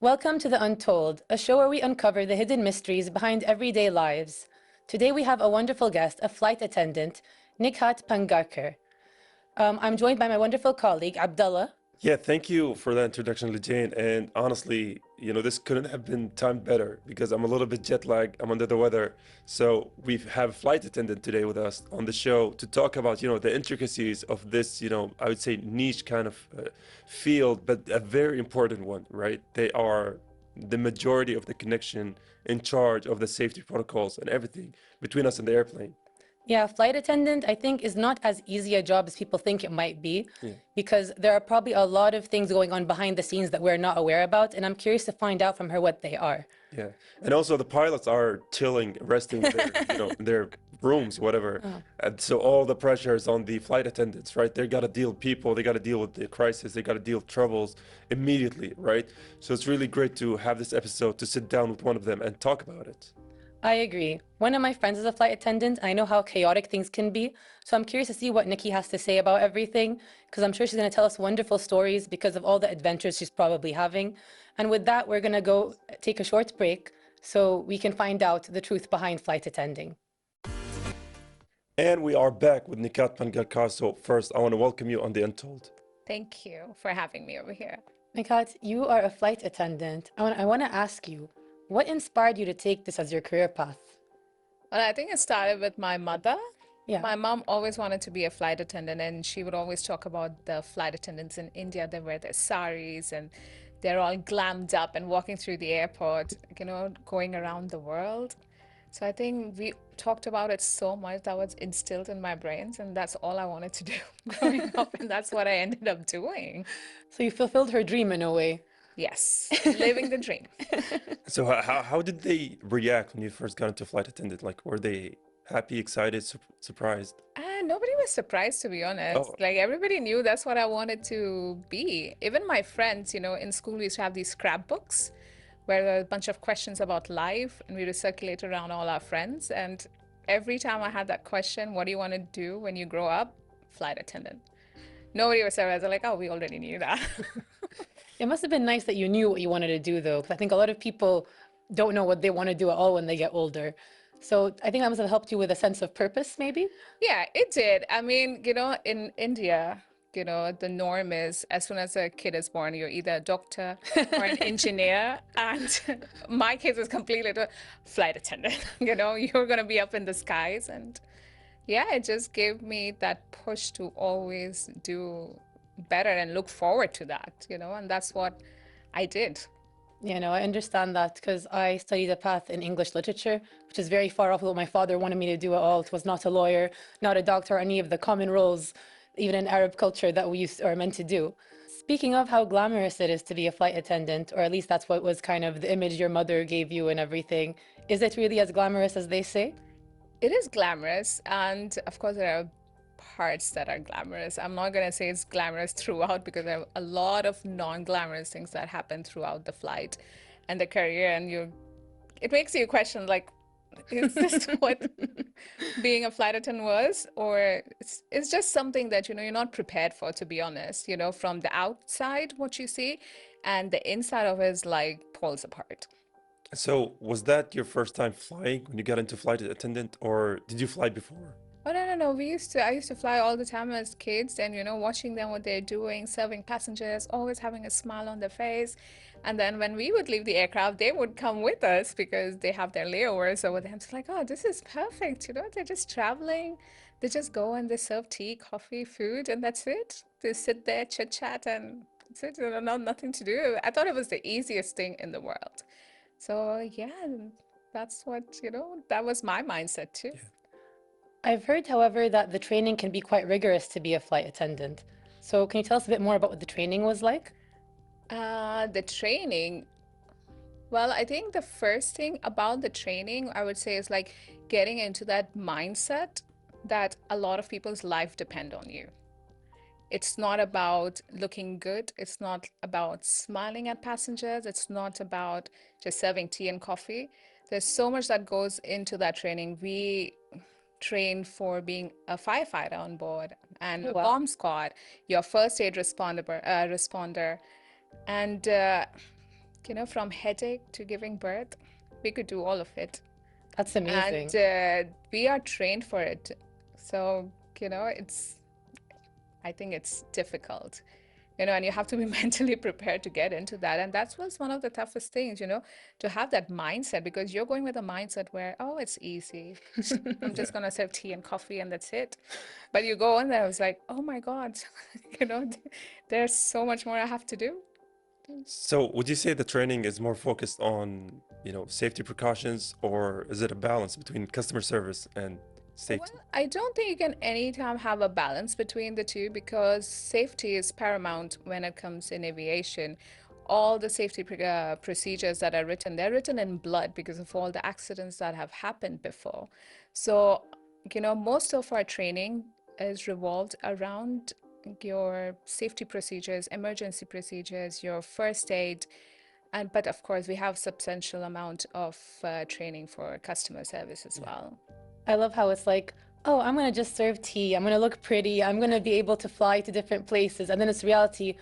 Welcome to The Untold, a show where we uncover the hidden mysteries behind everyday lives. Today we have a wonderful guest, a flight attendant, Nikhat Pangarkar. I'm joined by my wonderful colleague, Abdullah. Yeah, thank you for that introduction, Lejane. And honestly, this couldn't have been timed better because I'm a little bit jet lagged. I'm under the weather. So we have a flight attendant today with us on the show to talk about, the intricacies of this, I would say niche kind of field, but a very important one, right? They are the majority of the connection in charge of the safety protocols and everything between us and the airplane. Yeah, flight attendant, I think, is not as easy a job as people think it might be, because there are probably a lot of things going on behind the scenes that we're not aware about, and I'm curious to find out from her what they are. Yeah, and also the pilots are chilling, resting in their, in their rooms, whatever. And so all the pressure is on the flight attendants, right? They got to deal with people, they got to deal with the crisis, they got to deal with troubles immediately, right? So it's really great to have this episode to sit down with one of them and talk about it. I agree. One of my friends is a flight attendant. I know how chaotic things can be. So I'm curious to see what Nikki has to say about everything, because I'm sure she's going to tell us wonderful stories because of all the adventures she's probably having. And with that, we're going to go take a short break so we can find out the truth behind flight attending. And we are back with Nikhat Pangarkar. So first, I want to welcome you on The Untold. Thank you for having me over here. Nikhat, you are a flight attendant. I want to ask you, what inspired you to take this as your career path? Well, I think it started with my mother. Yeah. My mom always wanted to be a flight attendant, and she would always talk about the flight attendants in India. They wear their saris and they're all glammed up and walking through the airport, going around the world. So I think we talked about it so much that was instilled in my brains, and that's all I wanted to do growing up, and that's what I ended up doing. So you fulfilled her dream in a way. Yes, living the dream. So how did they react when you first got into flight attendant? Like, were they happy, excited, surprised? Nobody was surprised, to be honest. Oh. Like, everybody knew that's what I wanted to be. Even my friends, in school we used to have these scrapbooks where there were a bunch of questions about life, and we would circulate around all our friends. And every time I had that question, what do you want to do when you grow up? Flight attendant. Nobody was surprised. They're like, oh, we already knew that. It must have been nice that you knew what you wanted to do, though, because I think a lot of people don't know what they want to do at all when they get older. So I think that must have helped you with a sense of purpose, maybe? Yeah, it did. I mean, in India, the norm is as soon as a kid is born, you're either a doctor or an engineer. And my case was completely a flight attendant. You're going to be up in the skies. And yeah, it just gave me that push to always do better and look forward to that, and that's what I did. I understand that because I studied a path in English literature, which is very far off what my father wanted me to do at all. It was not a lawyer, not a doctor, or any of the common roles, even in Arab culture, that we are meant to do. Speaking of how glamorous it is to be a flight attendant, or at least that's what was kind of the image your mother gave you and everything, is it really as glamorous as they say? It is glamorous, and of course there are parts that are glamorous. I'm not going to say it's glamorous throughout, because there are a lot of non-glamorous things that happen throughout the flight and the career, and it makes you question, like, is this what being a flight attendant was, or it's just something that you're not prepared for, to be honest. From the outside what you see, and the inside of it is like pulls apart. So was that your first time flying when you got into flight attendant, or did you fly before? Oh, no. I used to fly all the time as kids, and, watching them, what they're doing, serving passengers, always having a smile on their face. And then when we would leave the aircraft, they would come with us because they have their layovers over there. It's like, oh, this is perfect. They're just traveling. They just go and they serve tea, coffee, food, and that's it. They sit there, chit chat, and that's it. Nothing to do. I thought it was the easiest thing in the world. So yeah, that's what, that was my mindset too. Yeah. I've heard, however, that the training can be quite rigorous to be a flight attendant. So can you tell us a bit more about what the training was like? The training, well, I think the first thing about the training, I would say, is like getting into that mindset that a lot of people's life depend on you. It's not about looking good. It's not about smiling at passengers. It's not about just serving tea and coffee. There's so much that goes into that training. We train for being a firefighter on board, and a bomb squad, your first aid responder, and from headache to giving birth, we could do all of it. That's amazing. And we are trained for it. So, I think it's difficult, and you have to be mentally prepared to get into that. And that was one of the toughest things, to have that mindset, because you're going with a mindset where, oh, it's easy. I'm just going to serve tea and coffee and that's it. But you go on there, it's like, oh my God, there's so much more I have to do. So would you say the training is more focused on, safety precautions, or is it a balance between customer service and safety? Well, I don't think you can anytime have a balance between the two, because safety is paramount when it comes in aviation. All the safety procedures that are written, they're written in blood because of all the accidents that have happened before. So, most of our training is revolved around your safety procedures, emergency procedures, your first aid, but of course we have substantial amount of training for customer service as well. I love how it's like, oh, I'm going to just serve tea. I'm going to look pretty. I'm going to be able to fly to different places. And then it's reality,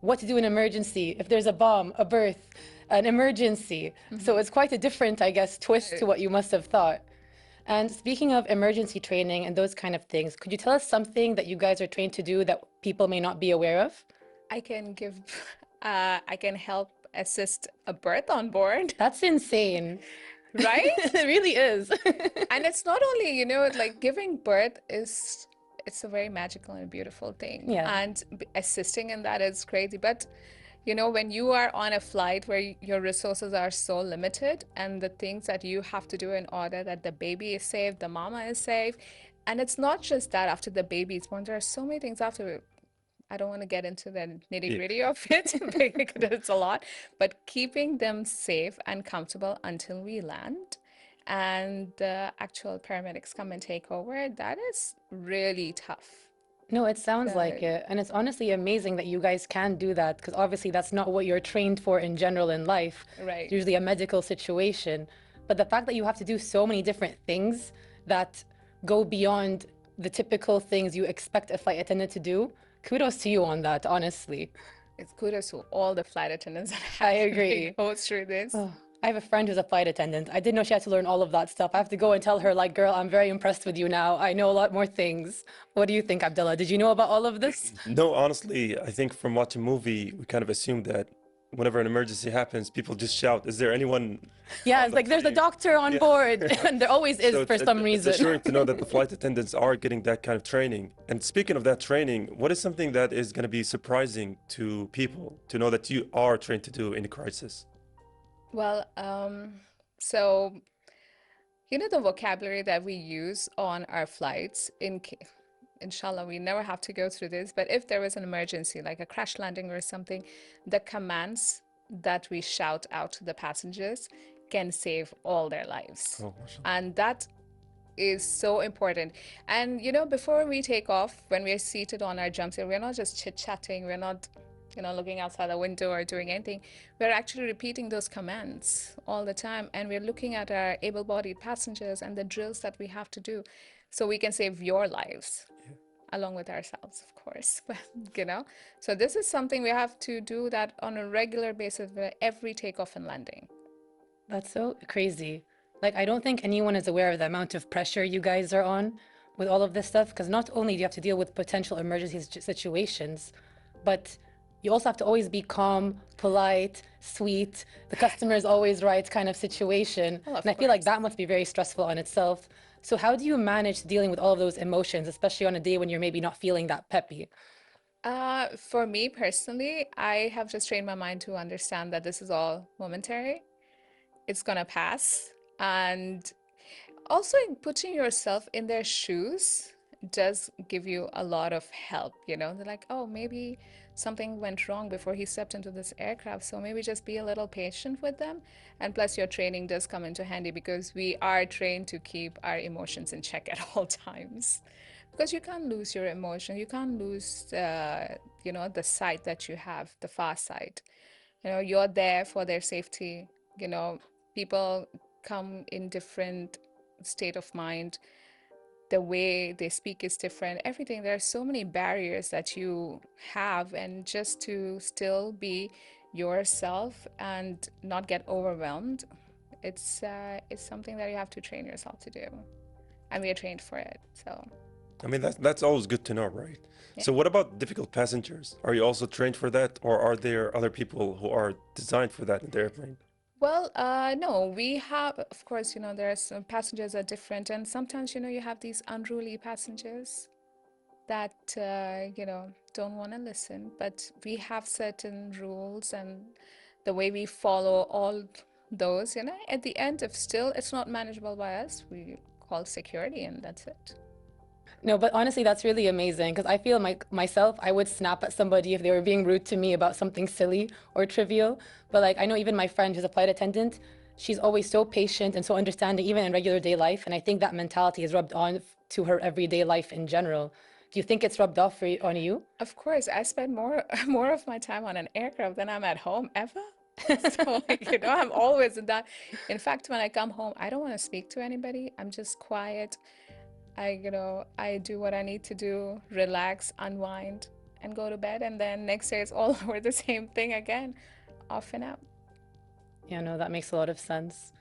what to do in emergency, if there's a bomb, a birth, an emergency. So it's quite a different, I guess, twist to what you must have thought. And speaking of emergency training and those kind of things, could you tell us something that you guys are trained to do that people may not be aware of? I can help assist a birth on board. That's insane. Right? It really is. And it's not only, like giving birth it's a very magical and beautiful thing. Yeah. And assisting in that is crazy. But, when you are on a flight where your resources are so limited, and the things that you have to do in order that the baby is safe, the mama is safe. And it's not just that after the baby is born, there are so many things after. I don't want to get into the nitty-gritty of it because it's a lot, but keeping them safe and comfortable until we land and the actual paramedics come and take over, that is really tough. No, it sounds like it. And it's honestly amazing that you guys can do that, because obviously that's not what you're trained for in general in life. Right. It's usually a medical situation. But the fact that you have to do so many different things that go beyond the typical things you expect a flight attendant to do, kudos to you on that, honestly. It's kudos to all the flight attendants that I have agree. go through this. Oh, I have a friend who's a flight attendant. I didn't know she had to learn all of that stuff. I have to go and tell her, like, girl, I'm very impressed with you now. I know a lot more things. What do you think, Abdullah? Did you know about all of this? No, honestly, I think from watching a movie, we kind of assume that whenever an emergency happens, people just shout, is there anyone? Yeah, it's like there's a doctor on board, and there always is So for some reason. It's assuring to know that the flight attendants are getting that kind of training. And speaking of that training, what is something that is going to be surprising to people to know that you are trained to do in a crisis? Well, so the vocabulary that we use on our flights, inshallah, we never have to go through this, but if there was an emergency, like a crash landing or something, the commands that we shout out to the passengers can save all their lives. Oh, mashallah. And that is so important. And before we take off, when we're seated on our jump seat, we're not just chit-chatting, we're not looking outside the window or doing anything. We're actually repeating those commands all the time, and we're looking at our able-bodied passengers and the drills that we have to do so we can save your lives, along with ourselves, of course. But so this is something we have to do that on a regular basis for every takeoff and landing. That's so crazy. Like, I don't think anyone is aware of the amount of pressure you guys are on with all of this stuff, because not only do you have to deal with potential emergency situations, but you also have to always be calm, polite, sweet, the customer is always right kind of situation. Well, and I feel like that must be very stressful on itself. So how do you manage dealing with all of those emotions, especially on a day when you're maybe not feeling that peppy? For me personally, I have just trained my mind to understand that this is all momentary. It's gonna pass. And also putting yourself in their shoes does give you a lot of help. They're like, oh, maybe something went wrong before he stepped into this aircraft, so maybe just be a little patient with them. And plus your training does come into handy, because we are trained to keep our emotions in check at all times, because you can't lose your emotion, you can't lose the sight that you have, the far sight. You're there for their safety. People come in different state of mind, the way they speak is different, everything. There are so many barriers that you have, and just to still be yourself and not get overwhelmed, it's something that you have to train yourself to do, and we are trained for it. So I mean, that's always good to know, right? yeah. So what about difficult passengers? Are you also trained for that, or are there other people who are designed for that in the airplane? Well, no, we have, of course, there are some passengers are different, and sometimes, you have these unruly passengers that, don't want to listen, but we have certain rules, and the way we follow all those, at the end, if still it's not manageable by us, we call security, and that's it. No, but honestly, that's really amazing because I feel like myself, I would snap at somebody if they were being rude to me about something silly or trivial. But like, I know even my friend who's a flight attendant, she's always so patient and so understanding, even in regular day life. And I think that mentality is rubbed on to her everyday life in general. Do you think it's rubbed off on you? Of course, I spend more of my time on an aircraft than I'm at home ever. So, I'm always in that. In fact, when I come home, I don't want to speak to anybody. I'm just quiet. I do what I need to do, relax, unwind, and go to bed. And then next day it's all over the same thing again, off and out. Yeah, no, that makes a lot of sense.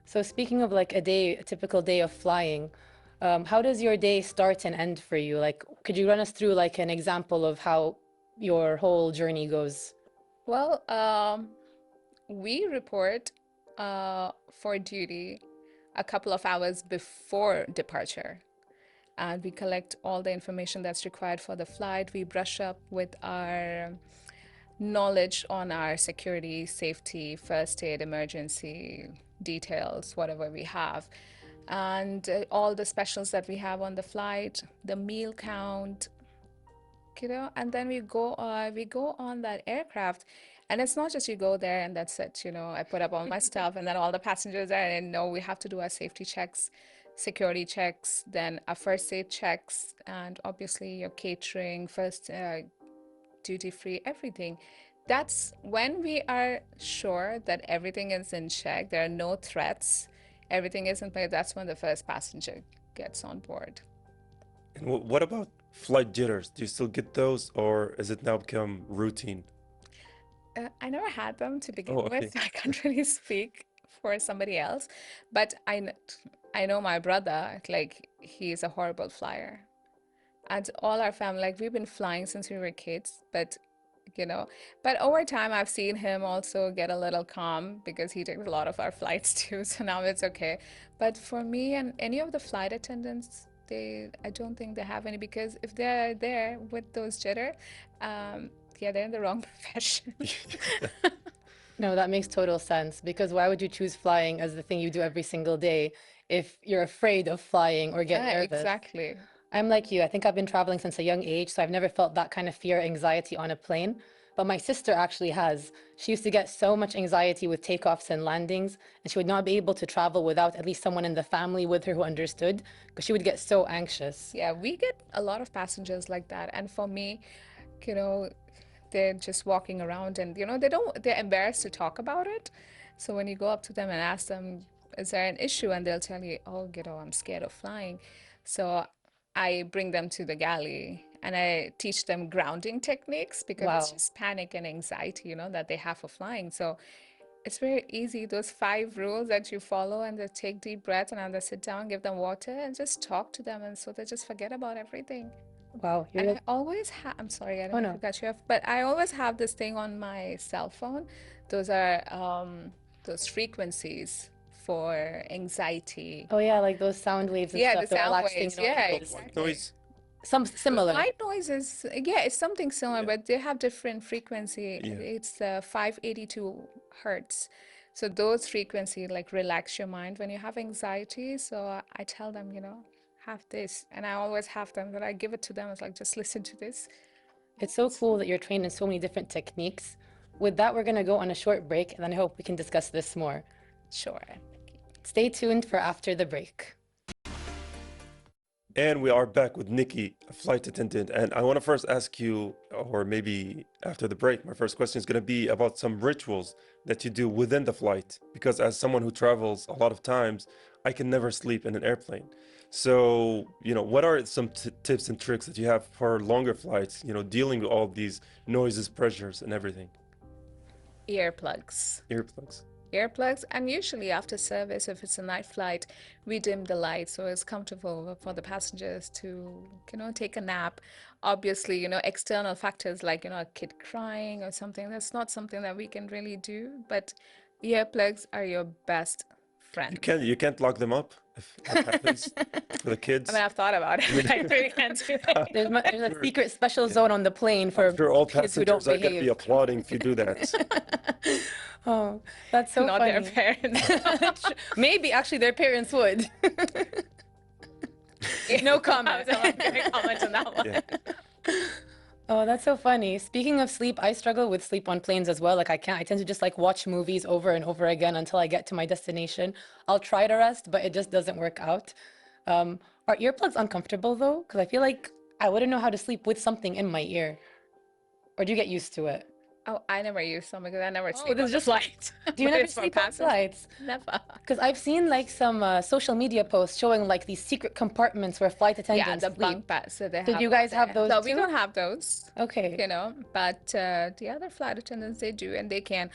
So speaking of like a typical day of flying, how does your day start and end for you? Like, could you run us through like an example of how your whole journey goes? Well, we report for duty a couple of hours before departure. And we collect all the information that's required for the flight. We brush up with our knowledge on our security, safety, first aid, emergency details, whatever we have. And all the specials that we have on the flight, the meal count, and then we go on that aircraft. And it's not just you go there and that's it, I put up all my stuff and then all the passengers are in. No, we have to do our safety checks, security checks, then our first aid checks, and obviously your catering, first duty free, everything. That's when we are sure that everything is in check, there are no threats, everything is in place. That's when the first passenger gets on board. And what about flight jitters? Do you still get those, or has it now become routine? I never had them to begin Oh, okay. with. I can't really speak for somebody else, but I know my brother, like he's a horrible flyer. And all our family, like we've been flying since we were kids, but but over time I've seen him also get a little calm because he takes a lot of our flights too, so now it's okay. But for me and any of the flight attendants, I don't think they have any, because if they're there with those jitter, yeah, they're in the wrong profession. No, that makes total sense because why would you choose flying as the thing you do every single day if you're afraid of flying or get Yeah, nervous? exactly. I'm like you. I think I've been traveling since a young age, so I've never felt that kind of fear or anxiety on a plane. But my sister actually has. She used to get so much anxiety with takeoffs and landings, and she would not be able to travel without at least someone in the family with her who understood, because she would get so anxious. Yeah, we get a lot of passengers like that. And for me, you know, they're just walking around and, they're embarrassed to talk about it. So when you go up to them and ask them, is there an issue? And they'll tell you, oh, I'm scared of flying. So I bring them to the galley and I teach them grounding techniques because it's Wow. just panic and anxiety, that they have for flying. So it's very easy. Those 5 rules that you follow, and they take deep breaths and then they sit down, give them water and just talk to them. And so they just forget about everything. Wow. And I always have, I'm sorry, I Oh don't know if no. I cut you off, but I always have this thing on my cell phone. Those are those frequencies for anxiety. Oh yeah, like those sound waves and Yeah, stuff, the the sound relaxing waves. Yeah, noises. White exactly. noise? Some similar. White noise is, yeah, it's something similar, Yeah. but they have different frequency. Yeah. It's 582 hertz. So those frequency like relax your mind when you have anxiety. So I tell them, have this, and I always have them that I give it to them. It's like, just listen to this. It's so cool that you're trained in so many different techniques. With that, we're going to go on a short break, and then I hope we can discuss this more. Sure. Stay tuned for after the break. And we are back with Nikki, a flight attendant. And I want to first ask you, or maybe after the break, my first question is going to be about some rituals that you do within the flight. Because as someone who travels a lot of times, I can never sleep in an airplane. So, what are some tips and tricks that you have for longer flights, dealing with all these noises, pressures, and everything? Earplugs. Earplugs. Earplugs, and usually after service, if it's a night flight, we dim the light so it's comfortable for the passengers to, take a nap. Obviously, external factors like, a kid crying or something, that's not something that we can really do, but earplugs are your best friend. You can't lock them up if that happens for the kids. I mean, I've thought about it, but I really can't do that. There's a secret special zone on the plane for I'm sure all kids who don't passengers are going to be behave. applauding if you do that. Oh, that's so Not funny. their parents. Maybe actually their parents would. No comment. I'm not gonna comment on that one. Yeah. Oh, that's so funny. Speaking of sleep, I struggle with sleep on planes as well. Like I tend to just like watch movies over and over again until I get to my destination. I'll try to rest, but it just doesn't work out. Are earplugs uncomfortable though? Because I feel like I wouldn't know how to sleep with something in my ear. Or do you get used to it? Oh, I never use some because I never Oh, sleep this on is the just flight. Do you But never it's for sleep on passengers. flights? Never. Because I've seen like some social media posts showing like these secret compartments where flight Yeah, attendants the sleep. bunk beds that they Did have. you guys up have there. those No, we too? don't have those, Okay. but the other flight attendants, they do, and they can.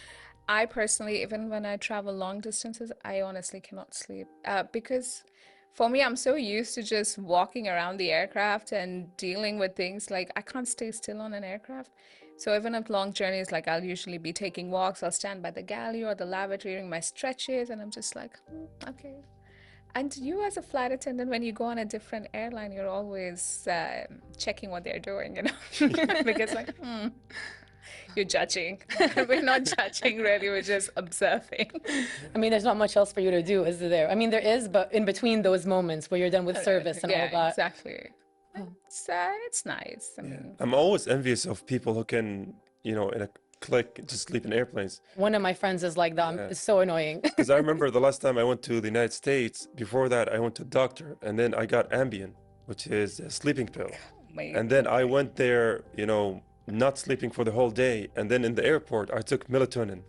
I personally, even when I travel long distances, I honestly cannot sleep because for me, I'm so used to just walking around the aircraft and dealing with things. Like I can't stay still on an aircraft. So even if long journeys, like I'll usually be taking walks, I'll stand by the galley or the lavatory doing my stretches, and I'm just like, okay. And you, as a flight attendant, when you go on a different airline, you're always checking what they're doing, because like, you're judging. We're not judging really, we're just observing. I mean, there's not much else for you to do, is there? I mean, there is, but in between those moments where you're done with service and all Yeah, that. exactly. It's nice. I mean, I'm always envious of people who can, in a click, just sleep in airplanes. One of my friends is like that. It's so annoying. Because I remember the last time I went to the United States, before that, I went to a doctor and then I got Ambien, which is a sleeping pill. And then I went there, not sleeping for the whole day. And then in the airport, I took melatonin.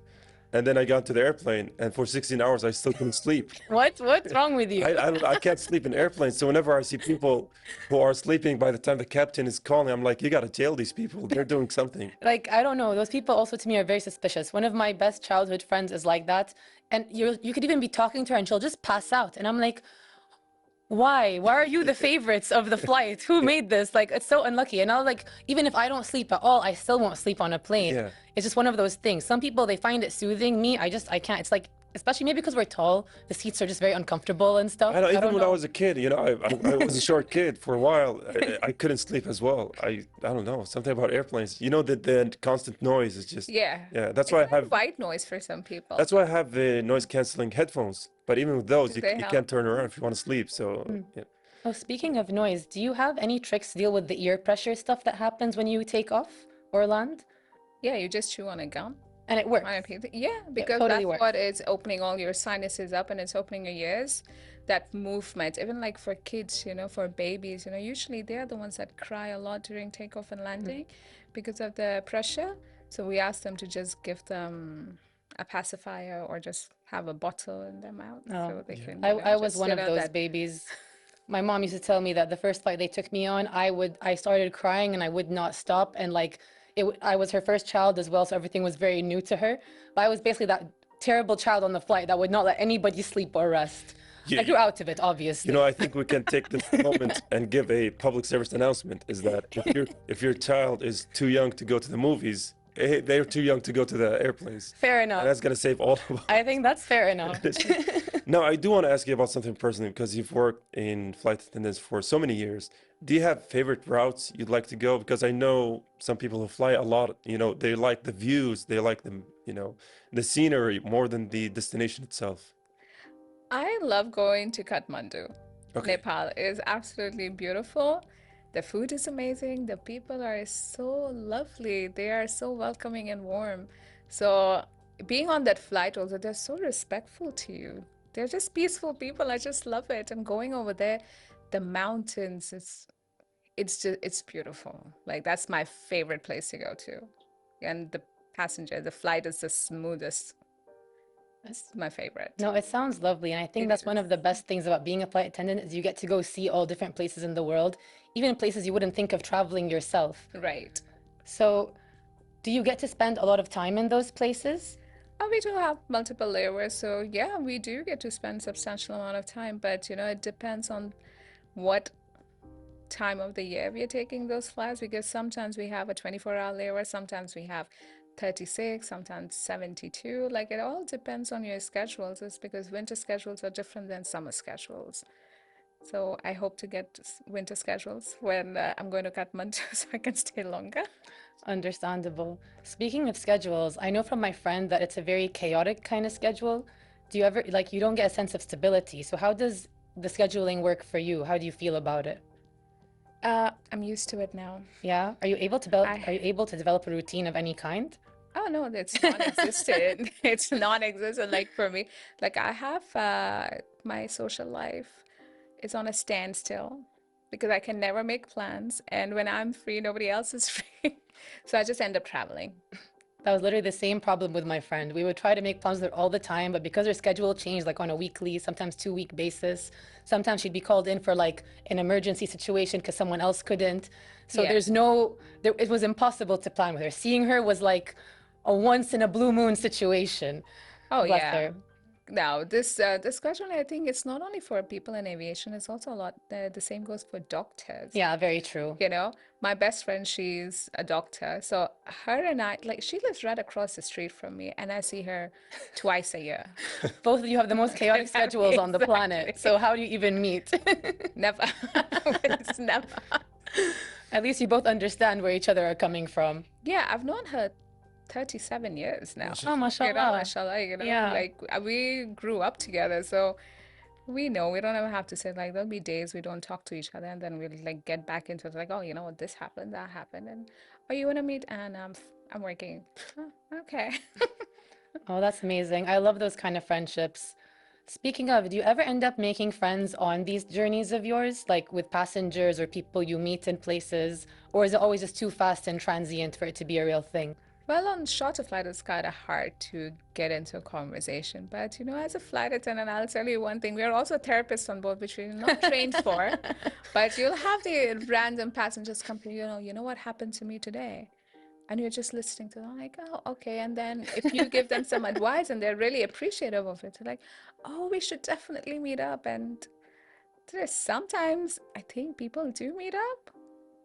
And then I got to the airplane, and for 16 hours, I still couldn't sleep. What's wrong with you? I can't sleep in airplanes. So whenever I see people who are sleeping by the time the captain is calling, I'm like, you got to jail these people. They're doing something. Like, I don't know. Those people also to me are very suspicious. One of my best childhood friends is like that. And you could even be talking to her and she'll just pass out. And I'm like, why? Why are you the favorites of the flight? Who made this? Like, it's so unlucky. And I'll like, even if I don't sleep at all, I still won't sleep on a plane. Yeah. It's just one of those things. Some people, they find it soothing. Me, I can't. It's like, especially maybe because we're tall, the seats are just very uncomfortable and stuff. I know, even don't when I know. was a kid, I was a short kid for a while. I couldn't sleep as well. I don't know, something about airplanes. The constant noise is just yeah. That's why I It's like have white noise for some people. that's why I have noise canceling headphones. But even with those, you They can't help. turn around if you want to sleep. So yeah. Oh, speaking of noise, do you have any tricks to deal with the ear pressure stuff that happens when you take off or land? Yeah, you just chew on a gum. And it works. Yeah, because totally that's works. what is opening all your sinuses up and it's opening your ears. That movement, even like for kids, for babies, usually they're the ones that cry a lot during takeoff and landing because of the pressure. So we ask them to just give them a pacifier or just have a bottle in their mouth so they can. I was just one of sit on those that. babies. My mom used to tell me that the first flight they took me on, I started crying and I would not stop. And like, I was her first child as well, so everything was very new to her. But I was basically that terrible child on the flight that would not let anybody sleep or rest. I grew out of it, obviously. I think we can take this moment and give a public service announcement, is that if your child is too young to go to the movies, they're too young to go to the airplanes. Fair And enough. that's going to save all of us. I think that's fair enough. Now, I do want to ask you about something personally, because you've worked in flight attendance for so many years. Do you have favorite routes you'd like to go? Because I know some people who fly a lot, they like the views, they like the scenery more than the destination itself. I love going to Kathmandu. Okay. Nepal is absolutely beautiful. The food is amazing. The people are so lovely. They are so welcoming and warm. So being on that flight also, they're so respectful to you. They're just peaceful people. I just love it. And going over there, the mountains, it's beautiful. Like that's my favorite place to go to. And the flight is the smoothest. That's my favorite. No, it sounds lovely. And I think that's one of the best things about being a flight attendant is you get to go see all different places in the world, even places you wouldn't think of traveling yourself. Right. So Do you get to spend a lot of time in those places? We do have multiple layovers, so yeah, we do get to spend substantial amount of time, but it depends on what time of the year we are taking those flights, because sometimes we have a 24-hour layover, sometimes we have 36, sometimes 72. Like, it all depends on your schedules. It's because winter schedules are different than summer schedules. So I hope to get winter schedules when I'm going to Kathmandu so I can stay longer. Understandable. Speaking of schedules, I know from my friend that it's a very chaotic kind of schedule. Do you ever, like, you don't get a sense of stability. So how does the scheduling work for you? How do you feel about it? I'm used to it now. Yeah? Are you able to develop a routine of any kind? Oh no, it's non-existent. It's non-existent. Like, for me, like, I have my social life is on a standstill because I can never make plans, and when I'm free, nobody else is free. So I just end up traveling. That was literally the same problem with my friend. We would try to make plans with her all the time, but because her schedule changed, like on a weekly, sometimes 2-week basis, sometimes she'd be called in for like an emergency situation because someone else couldn't. So Yeah. it was impossible to plan with her. Seeing her was like a once in a blue moon situation. Oh Bless yeah. her. Now, this question, I think it's not only for people in aviation, it's also a lot, the same goes for doctors. Yeah, very true. My best friend, she's a doctor. So her and I, like, she lives right across the street from me, and I see her twice a year. Both of you have the most chaotic schedules on the planet. So how do you even meet? Never. It's never. At least you both understand where each other are coming from. Yeah, I've known her 37 years now. Oh, mashallah. Mashallah, Yeah. like, we grew up together, so we know. We don't ever have to say, like, there'll be days we don't talk to each other, and then we'll like get back into it, like, oh, you know what, this happened, that happened, and oh, you want to meet? And I'm working. Oh, okay. Oh, that's amazing. I love those kind of friendships. Speaking of, do you ever end up making friends on these journeys of yours, like with passengers or people you meet in places, or is it always just too fast and transient for it to be a real thing? Well, on shorter flight, it's kind of hard to get into a conversation. But, as a flight attendant, I'll tell you one thing. We are also therapists on board, which we're not trained for. But you'll have the random passengers come to you know what happened to me today? And you're just listening to them, like, oh, okay. And then if you give them some advice and they're really appreciative of it, they're like, oh, we should definitely meet up. And there's sometimes I think people do meet up.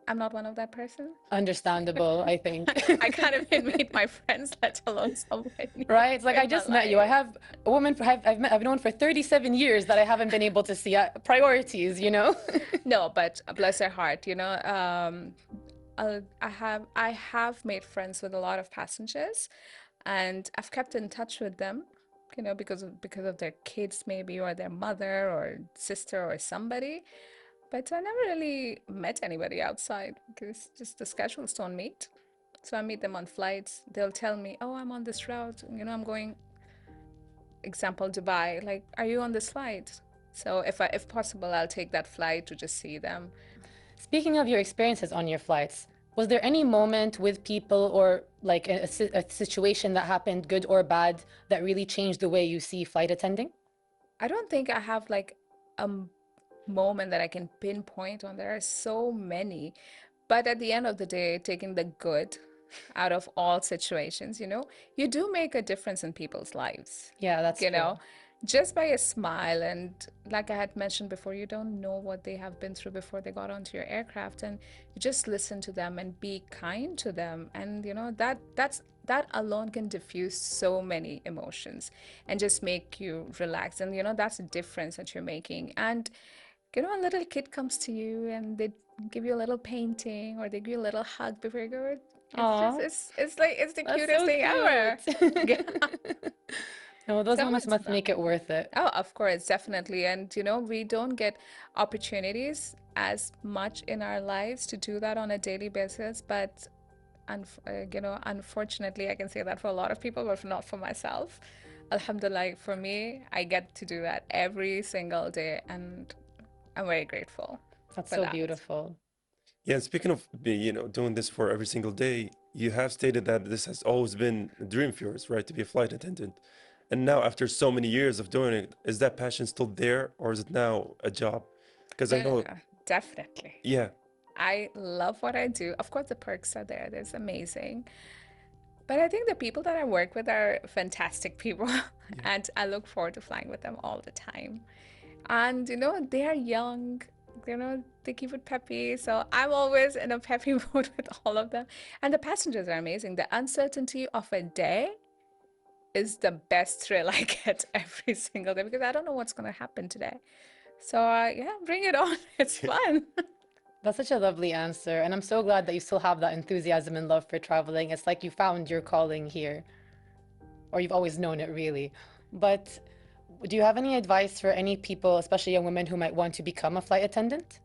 I'm not one of that person. Understandable, I think. I can't even meet my friends, let alone someone new Right? It's like, I in my just met you. I life. have a woman I've known for 37 years that I haven't been able to see. Priorities, you know? No, but bless her heart, I have made friends with a lot of passengers, and I've kept in touch with them, because of their kids maybe, or their mother or sister or somebody. But I never really met anybody outside because just the schedules don't meet. So I meet them on flights. They'll tell me, oh, I'm on this route. I'm going, example, Dubai. Like, are you on this flight? So if possible, I'll take that flight to just see them. Speaking of your experiences on your flights, was there any moment with people or like a situation that happened, good or bad, that really changed the way you see flight attending? I don't think I have like a moment that I can pinpoint on. There are so many. But at the end of the day, taking the good out of all situations, you do make a difference in people's lives. Yeah, that's true. Just by a smile. And like I had mentioned before, you don't know what they have been through before they got onto your aircraft, and you just listen to them and be kind to them. And that alone can diffuse so many emotions and just make you relax. And that's a difference that you're making. And a little kid comes to you and they give you a little painting, or they give you a little hug before you go. Aw, It's like, it's the that's cutest so thing ever. cute. No, those So moments it's must fun. make it worth it. Oh, of course, definitely. And we don't get opportunities as much in our lives to do that on a daily basis. But unfortunately, I can say that for a lot of people, but not for myself. Alhamdulillah, for me, I get to do that every single day, and I'm very grateful That's for so that. beautiful. Yeah, and speaking of doing this for every single day, you have stated that this has always been a dream of yours, right? To be a flight attendant. And now, after so many years of doing it, is that passion still there, or is it now a job? Because I know, Yeah, definitely. yeah, I love what I do. Of course, the perks are there. There's amazing. But I think the people that I work with are fantastic people, and I look forward to flying with them all the time. And they are young, they keep it peppy. So I'm always in a peppy mood with all of them. And the passengers are amazing. The uncertainty of a day is the best thrill I get every single day because I don't know what's going to happen today. So yeah, bring it on. It's fun. That's such a lovely answer. And I'm so glad that you still have that enthusiasm and love for traveling. It's like you found your calling here, or you've always known it, really. But do you have any advice for any people, especially young women, who might want to become a flight attendant?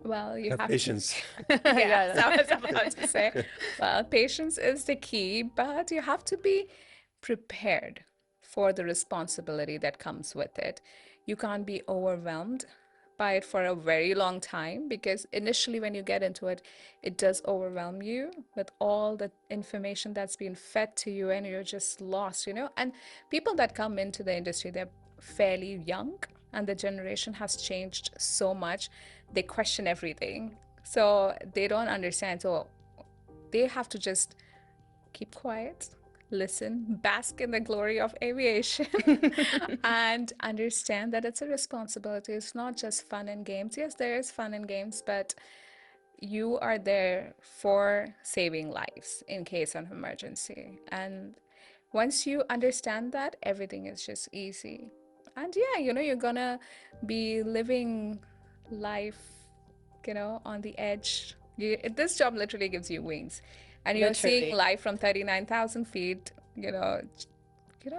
Well, you Have have patience. Yes, I was about to say. Well, patience is the key, but you have to be prepared for the responsibility that comes with it. You can't be overwhelmed by it for a very long time because initially when you get into it, it does overwhelm you with all the information that's been fed to you and you're just lost. And people that come into the industry, they're fairly young and the generation has changed so much. They question everything. So they don't understand. So they have to just keep quiet, listen, bask in the glory of aviation, and understand that it's a responsibility. It's not just fun and games. Yes, there is fun and games, but you are there for saving lives in case of emergency. And once you understand that, everything is just easy. And yeah, you're gonna be living life, on the edge. This job literally gives you wings. And you're seeing Literally. life from 39,000 feet,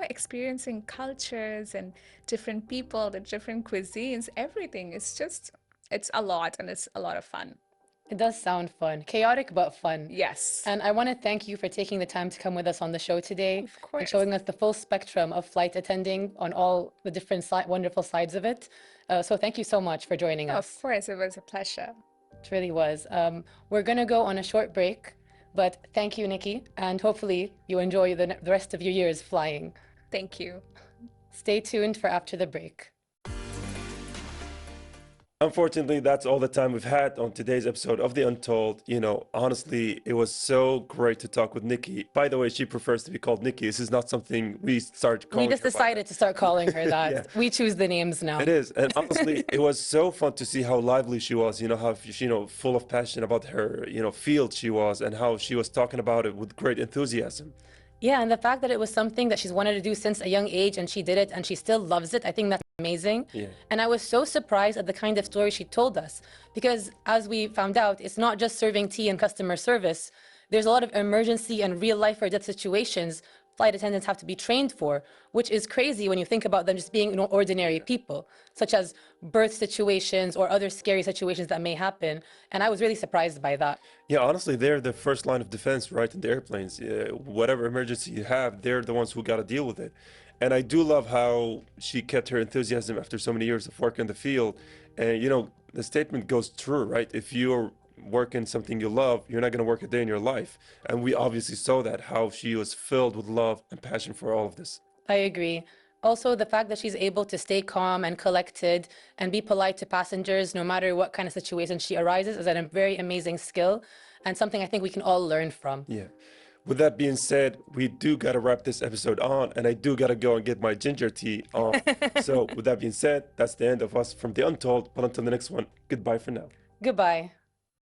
experiencing cultures and different people, the different cuisines, everything. It's a lot and it's a lot of fun. It does sound fun, chaotic but fun. Yes. And I want to thank you for taking the time to come with us on the show today Of course. and showing us the full spectrum of flight attending on all the different wonderful sides of it. So thank you so much for joining us. Of course, it was a pleasure. It really was. We're going to go on a short break, but thank you, Nikki, and hopefully you enjoy the rest of your years flying. Thank you. Stay tuned for after the break. Unfortunately, that's all the time we've had on today's episode of The Untold. Honestly, it was so great to talk with Nikki. By the way, she prefers to be called Nikki. This is not something we start calling We just her by decided that. to start calling her that. Yeah. We choose the names now. It is. And honestly, it was so fun to see how lively she was, how she, full of passion about her, field she was and how she was talking about it with great enthusiasm. Yeah, and the fact that it was something that she's wanted to do since a young age and she did it and she still loves it, I think that's amazing. Yeah. And I was so surprised at the kind of story she told us because as we found out, it's not just serving tea and customer service. There's a lot of emergency and real life or death situations flight attendants have to be trained for, which is crazy when you think about them just being ordinary people, such as birth situations or other scary situations that may happen. And I was really surprised by that. Yeah, honestly, they're the first line of defense, right, in the airplanes. Whatever emergency you have, they're the ones who got to deal with it. And I do love how she kept her enthusiasm after so many years of work in the field. And, the statement goes true, right? If you're working something you love, you're not going to work a day in your life. And we obviously saw that, how she was filled with love and passion for all of this. I agree. Also, the fact that she's able to stay calm and collected and be polite to passengers no matter what kind of situation she arises is a very amazing skill and something I think we can all learn from. Yeah. With that being said, we do got to wrap this episode on, and I do got to go and get my ginger tea on. So with that being said, that's the end of us from The Untold. But until the next one, goodbye for now. Goodbye.